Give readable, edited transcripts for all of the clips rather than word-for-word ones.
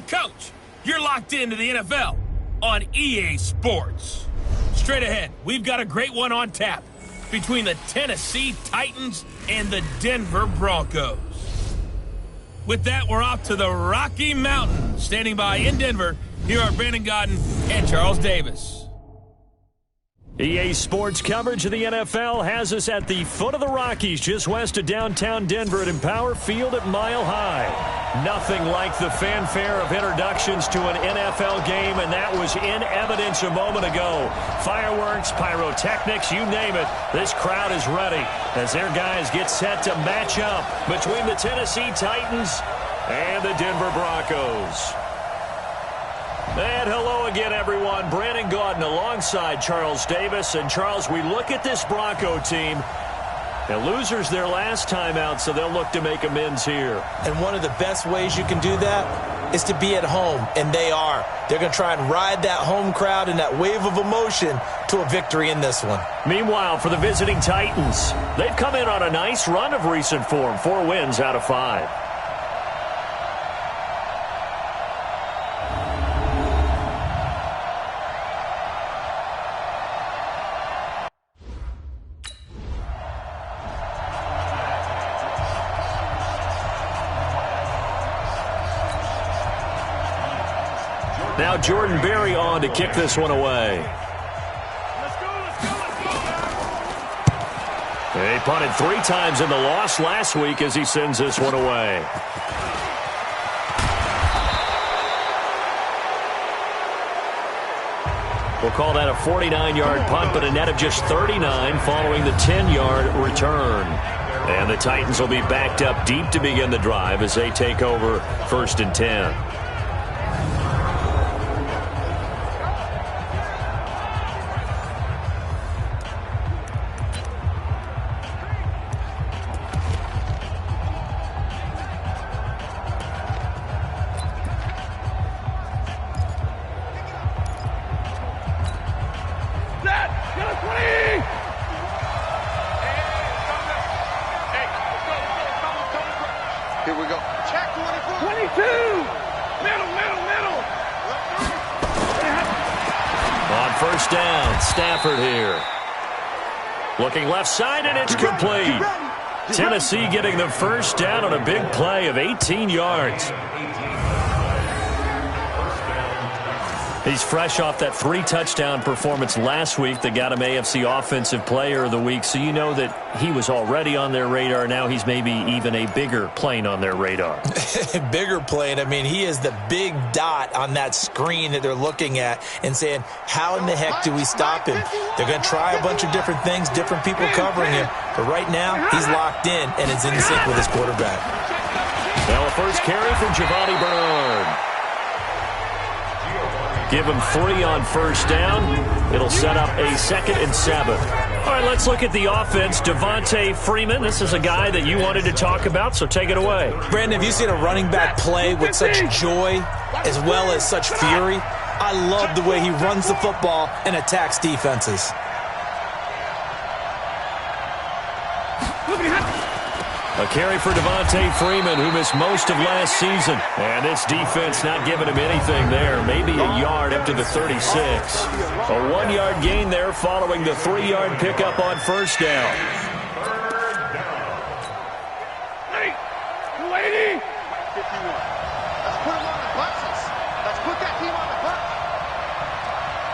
Coach, you're locked into the NFL on EA Sports. Straight ahead, we've got a great one on tap between the Tennessee Titans and the Denver Broncos. With that, we're off to the Rocky Mountains. Standing by in Denver, here are Brandon Godden and Charles Davis. EA Sports coverage of the NFL has us at the foot of the Rockies, just west of downtown Denver at Empower Field at Mile High. Nothing like the fanfare of introductions to an NFL game, and that was in evidence a moment ago. Fireworks, pyrotechnics, you name it. This crowd is ready as their guys get set to match up between the Tennessee Titans and the Denver Broncos. And hello again, everyone. Brandon Godden alongside Charles Davis. And, Charles, we look at this Bronco team. And losers their last time out, so they'll look to make amends here. And one of the best ways you can do that is to be at home, and they are. They're going to try and ride that home crowd and that wave of emotion to a victory in this one. Meanwhile, for the visiting Titans, they've come in on a nice run of recent form. 4 wins out of 5. Now Jordan Berry on to kick this one away. He punted 3 times in the loss last week as he sends this one away. We'll call that a 49-yard punt, but a net of just 39 following the 10-yard return. And the Titans will be backed up deep to begin the drive as they take over 1st and 10. Here we go. Check 24. 22. Middle. On 1st down, Stafford here. Looking left side, and it's complete. Tennessee getting the 1st down on a big play of 18 yards. He's fresh off that 3-touchdown performance last week that got him AFC Offensive Player of the Week, so you know that he was already on their radar. Now he's maybe even a bigger plane on their radar. Bigger plane. I mean, he is the big dot on that screen that they're looking at and saying, how in the heck do we stop him? They're going to try a bunch of different things, different people covering him, but right now he's locked in and is in sync with his quarterback. Now a first carry from Giovanni Bernard. Give him 3 on 1st down. It'll set up a 2nd and 7. All right, let's look at the offense. Devontae Freeman, this is a guy that you wanted to talk about, so take it away. Brandon, have you seen a running back play with such joy as well as such fury? I love the way he runs the football and attacks defenses. A carry for Devontae Freeman, who missed most of last season. And this defense not giving him anything there. Maybe a yard up to the 36. A 1-yard gain there following the 3-yard pickup on 1st down. Hey, 280. Let's put him on the buses. Let's put that team on the bus.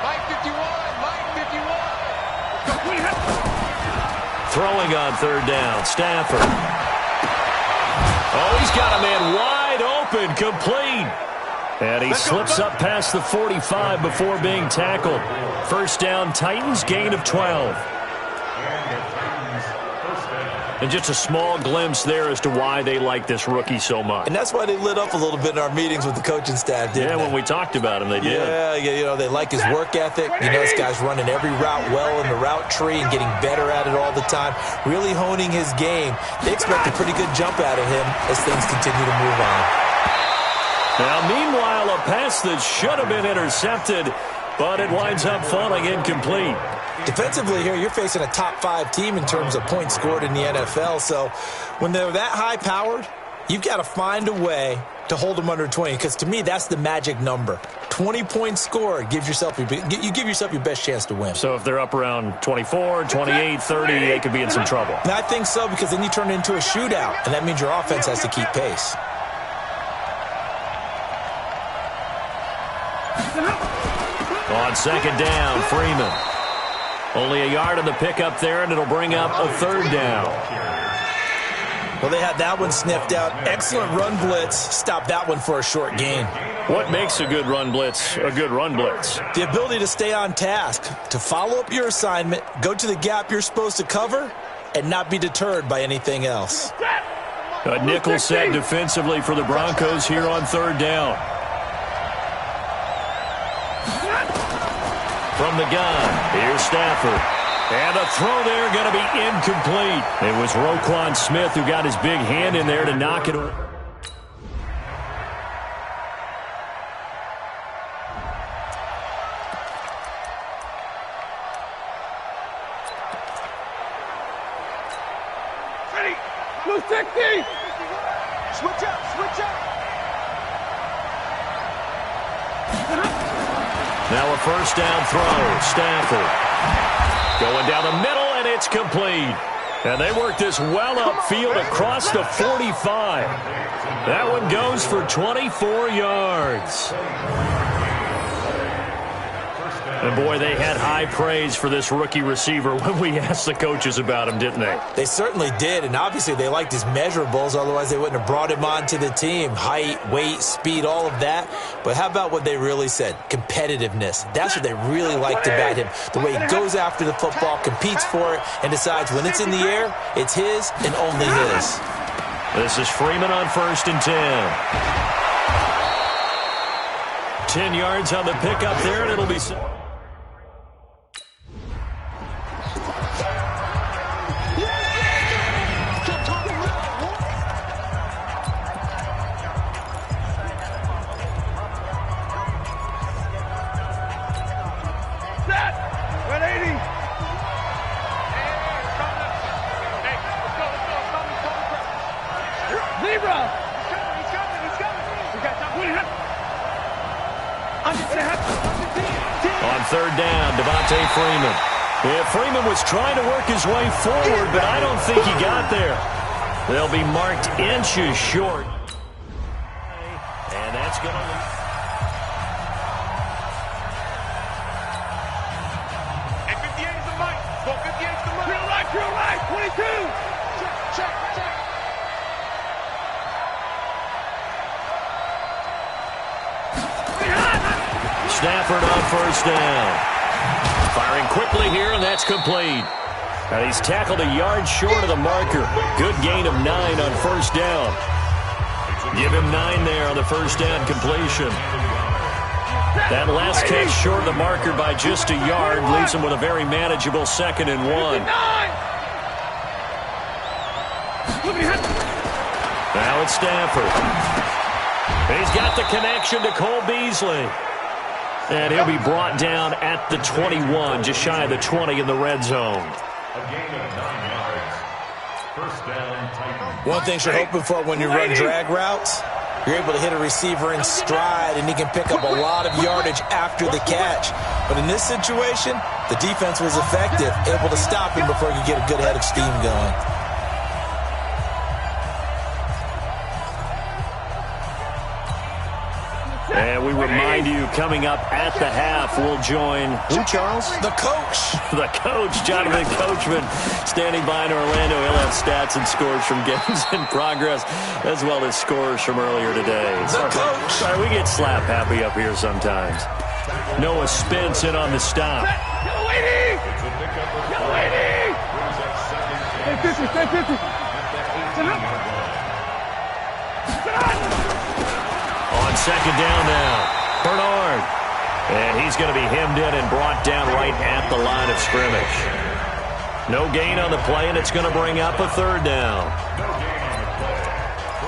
Mike 51. Let's go. Throwing on 3rd down, Stafford. Oh, he's got a man wide open, complete. And he slips up past the 45 before being tackled. 1st down, Titans, gain of 12. And just a small glimpse there as to why they like this rookie so much. And that's why they lit up a little bit in our meetings with the coaching staff, didn't they? When we talked about him, they did. Yeah, you know, they like his work ethic. You know, this guy's running every route well in the route tree and getting better at it all the time, really honing his game. They expect a pretty good jump out of him as things continue to move on. Now, meanwhile, a pass that should have been intercepted, but it winds up falling incomplete. Defensively here, you're facing a top-5 team in terms of points scored in the NFL. So when they're that high-powered, you've got to find a way to hold them under 20, because to me, that's the magic number. 20 points scored gives yourself you give yourself your best chance to win. So if they're up around 24, 28, 30, they could be in some trouble. And I think so, because then you turn it into a shootout, and that means your offense has to keep pace. On second down, Freeman. Only a yard on the pickup there, and it'll bring up a third down. Well, they had that one sniffed out. Excellent run blitz. Stop that one for a short gain. What makes a good run blitz a good run blitz? The ability to stay on task, to follow up your assignment, go to the gap you're supposed to cover, and not be deterred by anything else. A nickel set defensively for the Broncos here on third down. From the gun, here's Stafford. And a throw there going to be incomplete. It was Roquan Smith who got his big hand in there to knock it away. Ready. Blue 60. Switch up, switch up. Now a first down throw. Stafford going down the middle, and it's complete. And they work this well upfield across the 45. That one goes for 24 yards. And, boy, they had high praise for this rookie receiver when we asked the coaches about him, didn't they? They certainly did, and obviously they liked his measurables. Otherwise, they wouldn't have brought him onto the team. Height, weight, speed, all of that. But how about what they really said? Competitiveness. That's what they really liked about him. The way he goes after the football, competes for it, and decides when it's in the air, it's his and only his. This is Freeman on 1st and 10. 10 yards on the pickup there, and it'll be... Freeman. Yeah, Freeman was trying to work his way forward, but I don't think he got there. They'll be marked inches short. And that's going to leave. Hey, 58 is the mic. Go 58 is the mic. Real right, 22. Check. Stafford on first down. Firing quickly here, and that's complete. And he's tackled a yard short of the marker. Good gain of 9 on first down. Give him 9 there on the first down completion. That last catch short of the marker by just a yard leaves him with a very manageable 2nd and 1. Now it's Stafford. He's got the connection to Cole Beasley. And he'll be brought down at the 21, just shy of the 20 in the red zone. A gain of 9 yards. First down, Titans. One thing you're hoping for when you run drag routes, you're able to hit a receiver in stride, and he can pick up a lot of yardage after the catch. But in this situation, the defense was effective, able to stop him before he could get a good head of steam going. And we remind you, coming up at the half, we'll join who, Charles? The coach. The coach, Jonathan Coachman, standing by in Orlando. He'll have stats and scores from games in progress, as well as scores from earlier today. The coach. Sorry, we get slap happy up here sometimes. Noah Spence in on the stop. Yo, lady! Stay 50. On second down now, Bernard. And he's going to be hemmed in and brought down right at the line of scrimmage. No gain on the play, and it's going to bring up a third down.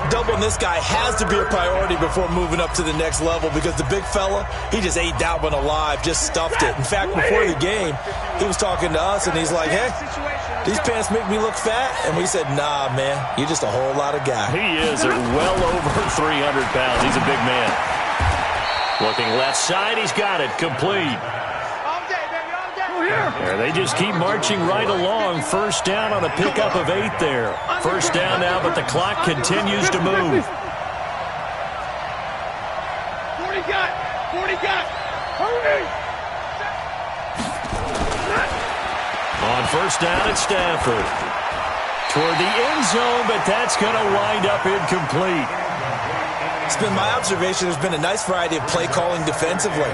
Doubling this guy has to be a priority before moving up to the next level because the big fella, he just ate that one alive, just stuffed it. In fact, before the game, he was talking to us, and he's like, hey, these pants make me look fat? And we said, nah, man, you're just a whole lot of guy. He is at well over 300 pounds. He's a big man. Looking left side, he's got it, complete. There, they just keep marching right along. First down on a pickup of 8 there. First down now, but the clock continues to move. 40 got. Hurry! On first down, it's Stafford. Toward the end zone, but that's going to wind up incomplete. It's been my observation there's been a nice variety of play calling defensively.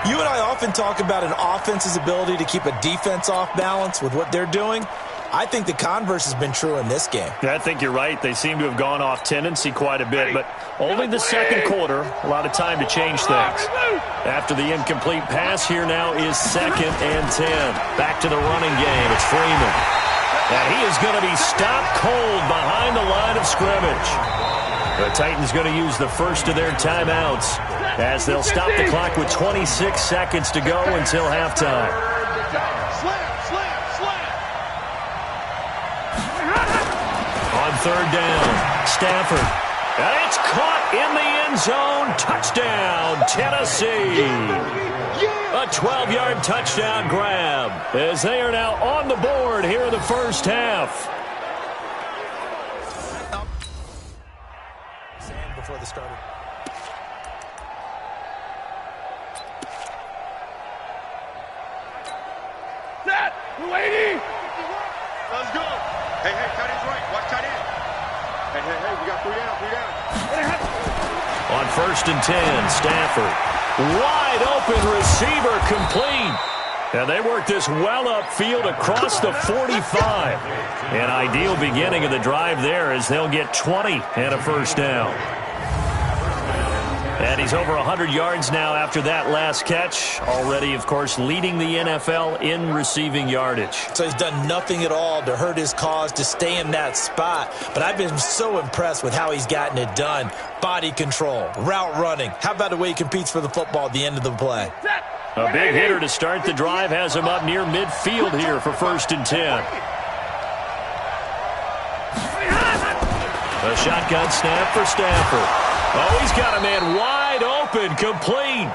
You and I often talk about an offense's ability to keep a defense off balance with what they're doing. I think the converse has been true in this game. Yeah, I think you're right. They seem to have gone off tendency quite a bit, but only the second quarter, a lot of time to change things. After the incomplete pass, here now is 2nd and 10. Back to the running game. It's Freeman. And he is going to be stopped cold behind the line of scrimmage. The Titans going to use the first of their timeouts as they'll stop the clock with 26 seconds to go until halftime. On third down, Stafford. And it's caught in the end zone. Touchdown, Tennessee. A 12-yard touchdown grab as they are now on the board here in the first half. Before the starter. Set! 280! Let's go! Hey, tight end's right. Watch tight end. Hey, we got 3 down. On first and 10, Stafford. Wide open receiver complete. And they work this well upfield across the 45. An ideal beginning of the drive there as they'll get 20 and a first down. And he's over 100 yards now after that last catch. Already, of course, leading the NFL in receiving yardage. So he's done nothing at all to hurt his cause to stay in that spot. But I've been so impressed with how he's gotten it done. Body control, route running. How about the way he competes for the football at the end of the play? A big hitter to start the drive has him up near midfield here for first and 10. A shotgun snap for Stafford. Oh, he's got a man wide open, complete.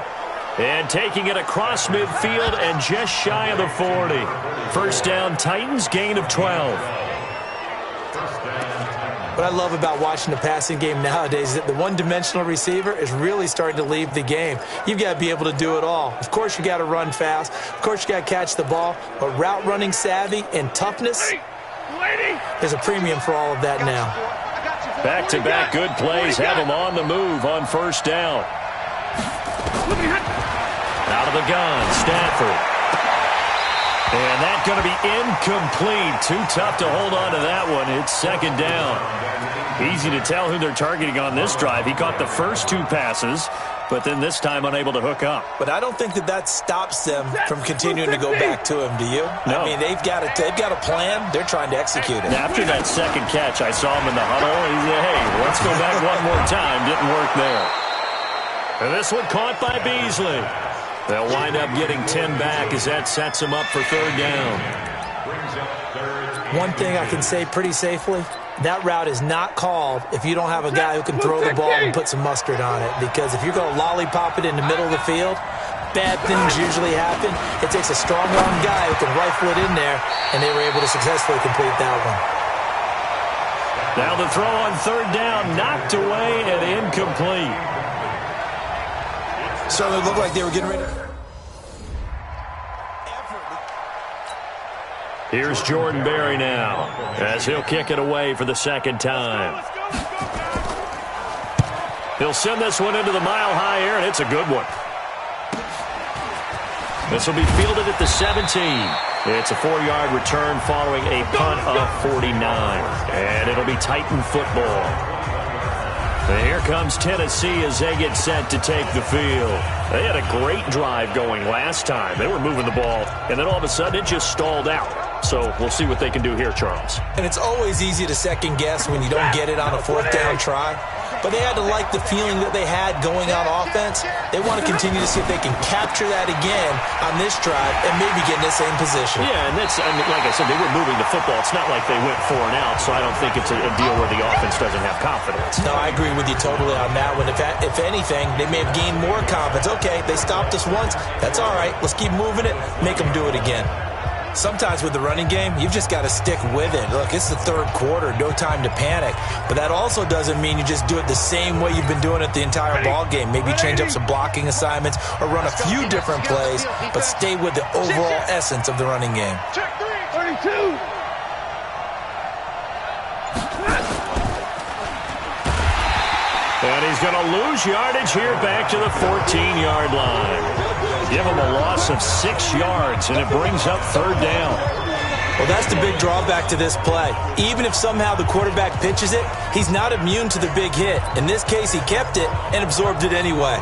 And taking it across midfield and just shy of the 40. First down, Titans, gain of 12. What I love about watching the passing game nowadays is that the one-dimensional receiver is really starting to leave the game. You've got to be able to do it all. Of course, you got to run fast. Of course, you got to catch the ball. But route running savvy and toughness, there's a premium for all of that now. Back-to-back good plays have him on the move on first down. Out of the gun, Stafford. And that's going to be incomplete. Too tough to hold on to that one. It's second down. Easy to tell who they're targeting on this drive. He caught the first 2 passes, but then this time unable to hook up. But I don't think that stops them from continuing to go back to him, do you? No. I mean, they've got a plan. They're trying to execute it. After that second catch, I saw him in the huddle. He said, hey, let's go back one more time. Didn't work there. And this one caught by Beasley. They'll wind up getting 10 back as that sets them up for third down. One thing I can say pretty safely, that route is not called if you don't have a guy who can throw the ball and put some mustard on it. Because if you're going to lollipop it in the middle of the field, bad things usually happen. It takes a strong-arm guy who can rifle it in there, and they were able to successfully complete that one. Now the throw on third down, knocked away and incomplete. So it looked like they were getting ready. Here's Jordan Berry now as he'll kick it away for the second time. He'll send this one into the mile-high air, and it's a good one. This will be fielded at the 17. It's a 4-yard return following a punt of 49. And it'll be Titan football. And here comes Tennessee as they get set to take the field. They had a great drive going last time. They were moving the ball, and then all of a sudden it just stalled out. So we'll see what they can do here, Charles. And it's always easy to second guess when you don't get it on a fourth down try. But they had to like the feeling that they had going on offense. They want to continue to see if they can capture that again on this drive and maybe get in the same position. Yeah, and that's, I mean, like I said, they were moving the football. It's not like they went 4 and out, so I don't think it's a deal where the offense doesn't have confidence. No, I agree with you totally on that one. If anything, they may have gained more confidence. Okay, they stopped us once. That's all right. Let's keep moving it. Make them do it again. Sometimes with the running game, you've just got to stick with it. Look, it's the third quarter, no time to panic. But that also doesn't mean you just do it the same way you've been doing it the entire ball game. Maybe change up some blocking assignments or run a few different plays, but stay with the overall essence of the running game. Check 32. And he's going to lose yardage here back to the 14-yard line. Give him a loss of 6 yards, and it brings up third down. Well, that's the big drawback to this play. Even if somehow the quarterback pitches it, he's not immune to the big hit. In this case, he kept it and absorbed it anyway.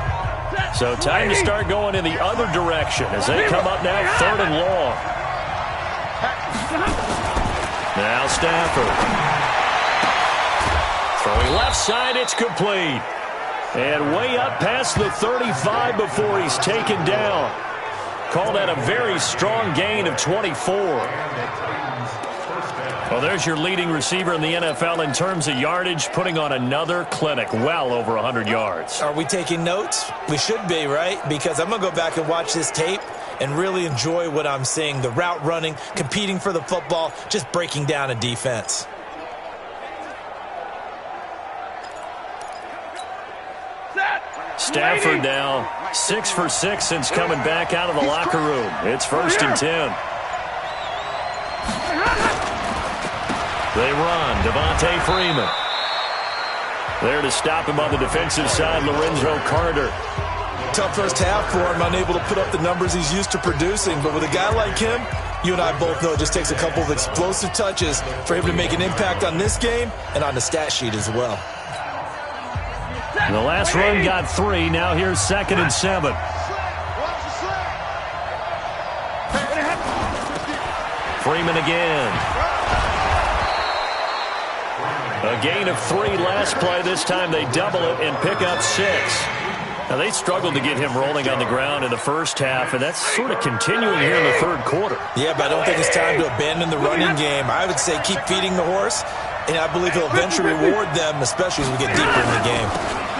So time to start going in the other direction as they come up now third and long. Now Stafford. Throwing left side, it's complete. And way up past the 35 before he's taken down. Call that a very strong gain of 24. Well, there's your leading receiver in the NFL in terms of yardage, putting on another clinic, well over 100 yards. Are we taking notes? We should be, right? Because I'm going to go back and watch this tape and really enjoy what I'm seeing. The route running, competing for the football, just breaking down a defense. Stafford now 6 for 6 since coming back out of the locker room. It's 1st and 10. They run. Devontae Freeman. There to stop him on the defensive side, Lorenzo Carter. Tough first half for him, unable to put up the numbers he's used to producing. But with a guy like him, you and I both know it just takes a couple of explosive touches for him to make an impact on this game and on the stat sheet as well. The last run got 3. Now here's 2nd and 7. Freeman again. A gain of 3 last play. This time they double it and pick up 6. Now they struggled to get him rolling on the ground in the first half, and that's sort of continuing here in the third quarter. Yeah, but I don't think it's time to abandon the running game. I would say keep feeding the horse, and I believe he'll eventually reward them, especially as we get deeper in the game.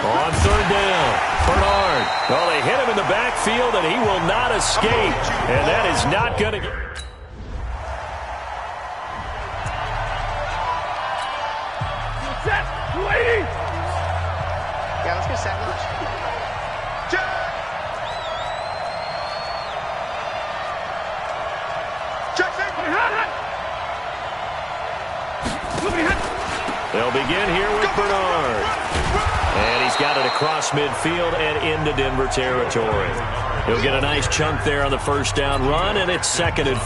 On third down, Bernard. Well, they hit him in the backfield, and he will not escape. And that is not going to get... Set. 280. Yeah, let's get set. Check. Check. They'll begin here with Bernard. And he's got it across midfield and into Denver territory. He'll get a nice chunk there on the first down run, and it's 2nd and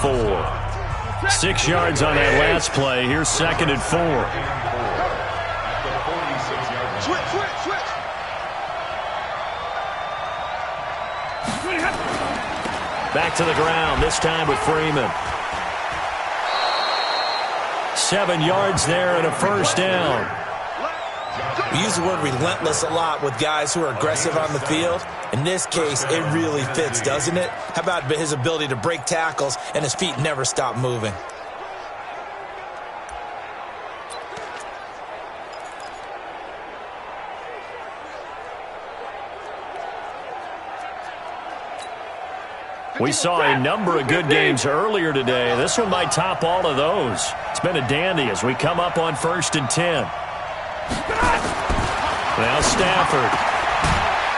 4. 6 yards on that last play. Here's 2nd and 4. Switch. Back to the ground, this time with Freeman. 7 yards there and a first down. We use the word relentless a lot with guys who are aggressive on the field. In this case, it really fits, doesn't it? How about his ability to break tackles and his feet never stop moving? We saw a number of good games earlier today. This one might top all of those. It's been a dandy as we come up on 1st and 10. Now Stafford.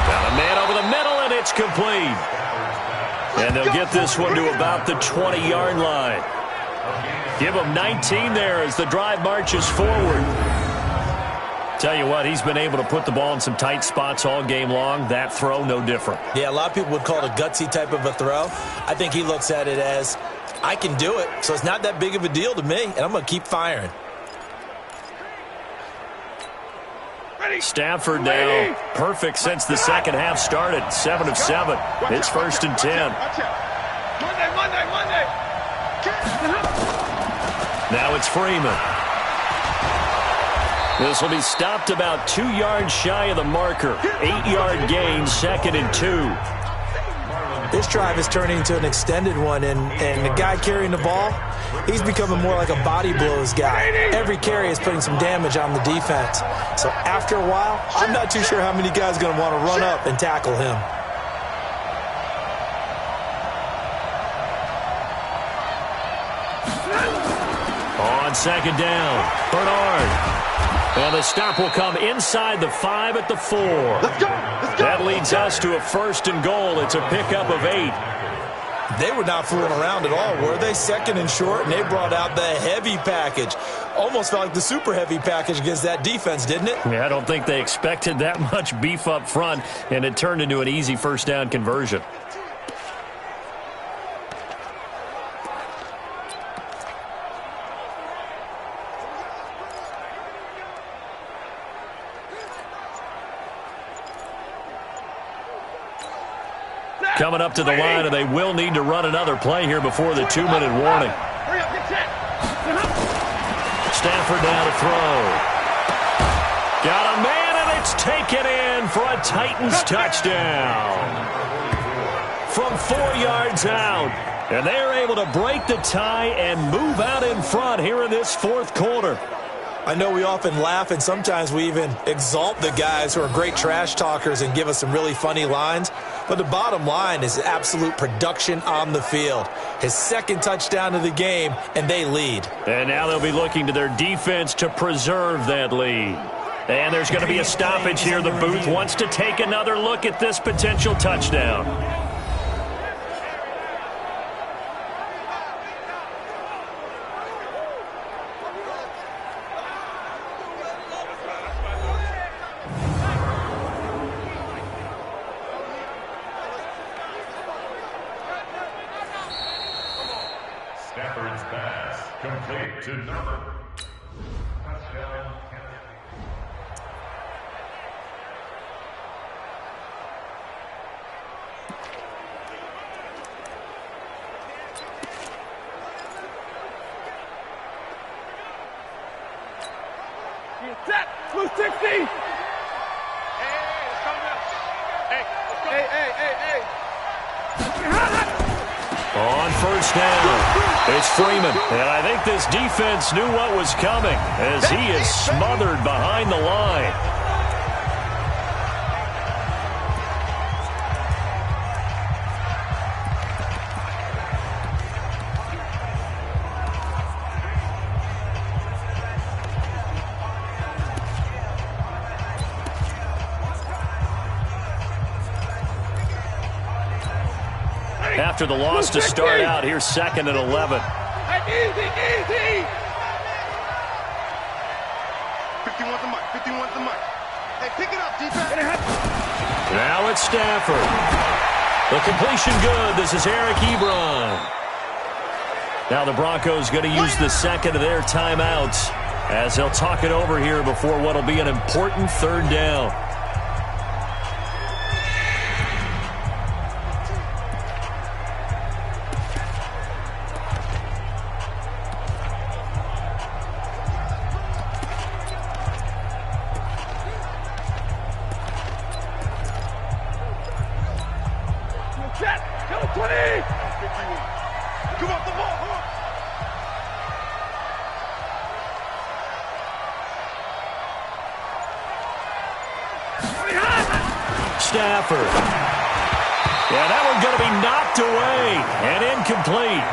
Got a man over the middle, and it's complete. And they'll get this one to about the 20-yard line. Give them 19 there as the drive marches forward. Tell you what, he's been able to put the ball in some tight spots all game long. That throw, no different. Yeah, a lot of people would call it a gutsy type of a throw. I think he looks at it as, I can do it, so it's not that big of a deal to me, and I'm going to keep firing. Stafford now perfect since the second half started. 7 of 7. It's 1st and 10. Monday. Now it's Freeman. This will be stopped about 2 yards shy of the marker. 8-yard gain, 2nd and 2. This drive is turning into an extended one, and the guy carrying the ball, he's becoming more like a body blows guy. Every carry is putting some damage on the defense. So after a while, I'm not too sure how many guys are going to want to run up and tackle him. On 2nd down, Bernard. And the stop will come inside the 5 at the 4. Let's go. Let's go. That leads us to a 1st and goal. It's a pickup of 8. They were not fooling around at all, were they? 2nd and short, and they brought out the heavy package. Almost felt like the super heavy package against that defense, didn't it? Yeah, I don't think they expected that much beef up front, and it turned into an easy 1st down conversion. Coming up to the line, and they will need to run another play here before the 2-minute warning. Hurry up, get set. Stafford now to throw. Got a man, and it's taken in for a Titans touchdown. From 4 yards out. And they're able to break the tie and move out in front here in this 4th quarter. I know we often laugh, and sometimes we even exalt the guys who are great trash talkers and give us some really funny lines. But the bottom line is absolute production on the field. His 2nd touchdown of the game, and they lead. And now they'll be looking to their defense to preserve that lead. And there's going to be a stoppage here. The booth wants to take another look at this potential touchdown. Stafford's pass complete to number. Touchdown. Get set. Blue 60. Hey, let's come down. Hey, let's go. Hey. On 1st down, it's Freeman. And I think this defense knew what was coming as he is smothered behind the line. After the loss to start out, here's 2nd and 11. Hey, easy. 51's the mic. 51's the mic. Hey, pick it up, defense. Now it's Stafford. The completion good. This is Eric Ebron. Now the Broncos going to use the 2nd of their timeouts as they'll talk it over here before what will be an important 3rd down. Set. Go 20. 51. Come off the ball. Come on. Stafford. Yeah, that one's going to be knocked away and incomplete.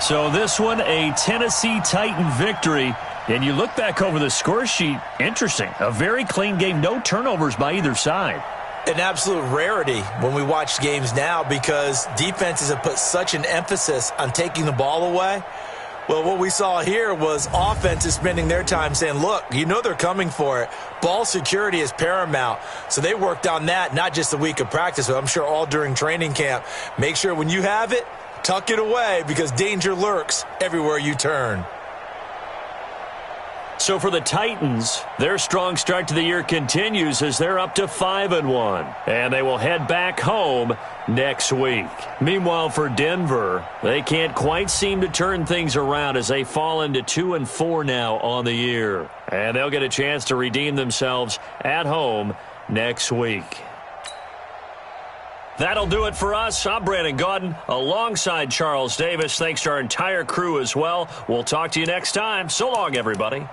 So this one, a Tennessee Titan victory. And you look back over the score sheet, interesting. A very clean game, no turnovers by either side. An absolute rarity when we watch games now because defenses have put such an emphasis on taking the ball away. Well, what we saw here was offenses spending their time saying, look, you know they're coming for it. Ball security is paramount. So they worked on that, not just a week of practice, but I'm sure all during training camp. Make sure when you have it, tuck it away because danger lurks everywhere you turn. So for the Titans, their strong start to the year continues as they're up to 5-1. And they will head back home next week. Meanwhile, for Denver, they can't quite seem to turn things around as they fall into 2-4 now on the year. And they'll get a chance to redeem themselves at home next week. That'll do it for us. I'm Brandon Gaudin alongside Charles Davis. Thanks to our entire crew as well. We'll talk to you next time. So long, everybody.